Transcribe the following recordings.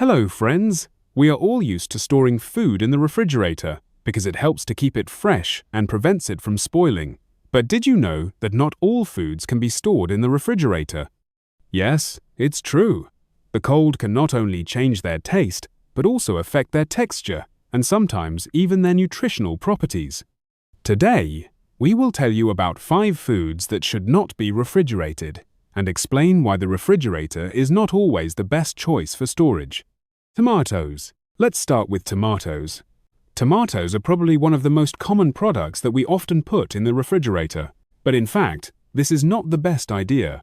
Hello, friends! We are all used to storing food in the refrigerator because it helps to keep it fresh and prevents it from spoiling. But did you know that not all foods can be stored in the refrigerator? Yes, it's true. The cold can not only change their taste, but also affect their texture and sometimes even their nutritional properties. Today, we will tell you about 5 foods that should not be refrigerated and explain why the refrigerator is not always the best choice for storage. Tomatoes. Let's start with tomatoes. Tomatoes are probably one of the most common products that we often put in the refrigerator, but in fact, this is not the best idea.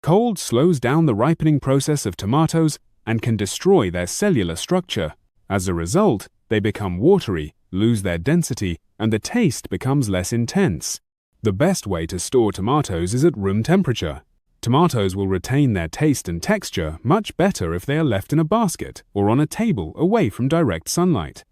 Cold slows down the ripening process of tomatoes and can destroy their cellular structure. As a result, they become watery, lose their density, and the taste becomes less intense. The best way to store tomatoes is at room temperature. Tomatoes will retain their taste and texture much better if they are left in a basket or on a table away from direct sunlight.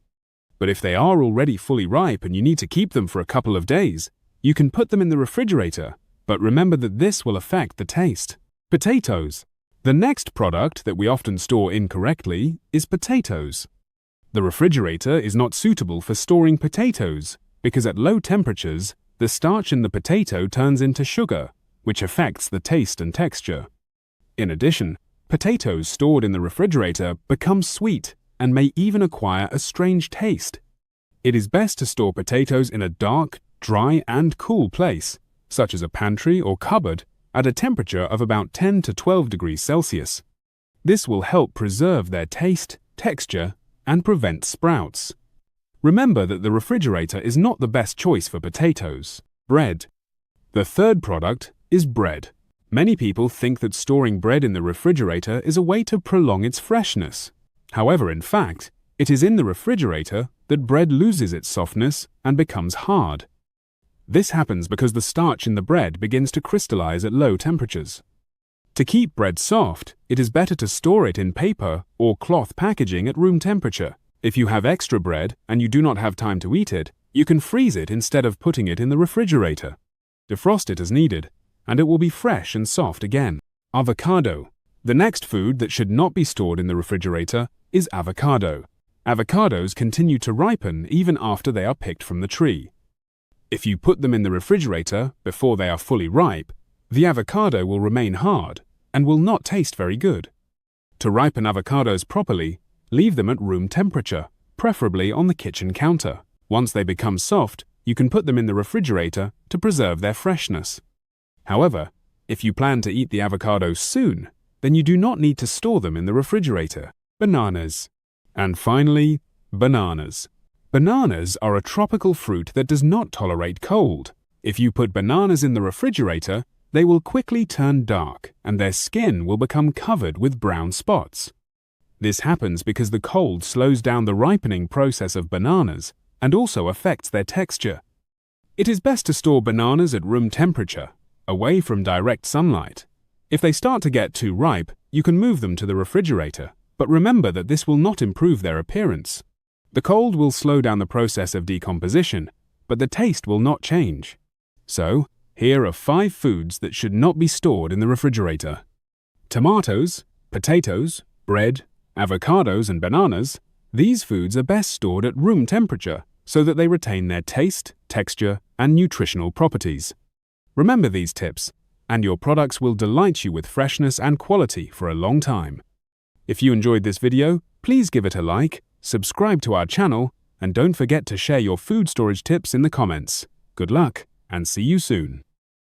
But if they are already fully ripe and you need to keep them for a couple of days, you can put them in the refrigerator, but remember that this will affect the taste. Potatoes. The next product that we often store incorrectly is potatoes. The refrigerator is not suitable for storing potatoes because at low temperatures, the starch in the potato turns into sugar, which affects the taste and texture. In addition, potatoes stored in the refrigerator become sweet and may even acquire a strange taste. It is best to store potatoes in a dark, dry, and cool place, such as a pantry or cupboard, at a temperature of about 10 to 12 degrees Celsius. This will help preserve their taste, texture, and prevent sprouts. Remember that the refrigerator is not the best choice for potatoes. Bread. The third product is bread. Many people think that storing bread in the refrigerator is a way to prolong its freshness. However, in fact, it is in the refrigerator that bread loses its softness and becomes hard. This happens because the starch in the bread begins to crystallize at low temperatures. To keep bread soft, it is better to store it in paper or cloth packaging at room temperature. If you have extra bread and you do not have time to eat it, you can freeze it instead of putting it in the refrigerator. Defrost it as needed, and it will be fresh and soft again. Avocado. The next food that should not be stored in the refrigerator is avocado. Avocados continue to ripen even after they are picked from the tree. If you put them in the refrigerator before they are fully ripe, the avocado will remain hard and will not taste very good. To ripen avocados properly, leave them at room temperature, preferably on the kitchen counter. Once they become soft, you can put them in the refrigerator to preserve their freshness. However, if you plan to eat the avocados soon, then you do not need to store them in the refrigerator. Bananas. And finally, bananas. Bananas are a tropical fruit that does not tolerate cold. If you put bananas in the refrigerator, they will quickly turn dark and their skin will become covered with brown spots. This happens because the cold slows down the ripening process of bananas and also affects their texture. It is best to store bananas at room temperature, away from direct sunlight. If they start to get too ripe, you can move them to the refrigerator, but remember that this will not improve their appearance. The cold will slow down the process of decomposition, but the taste will not change. So, here are 5 foods that should not be stored in the refrigerator. Tomatoes, potatoes, bread, avocados, and bananas. These foods are best stored at room temperature so that they retain their taste, texture, and nutritional properties. Remember these tips, and your products will delight you with freshness and quality for a long time. If you enjoyed this video, please give it a like, subscribe to our channel, and don't forget to share your food storage tips in the comments. Good luck, and see you soon.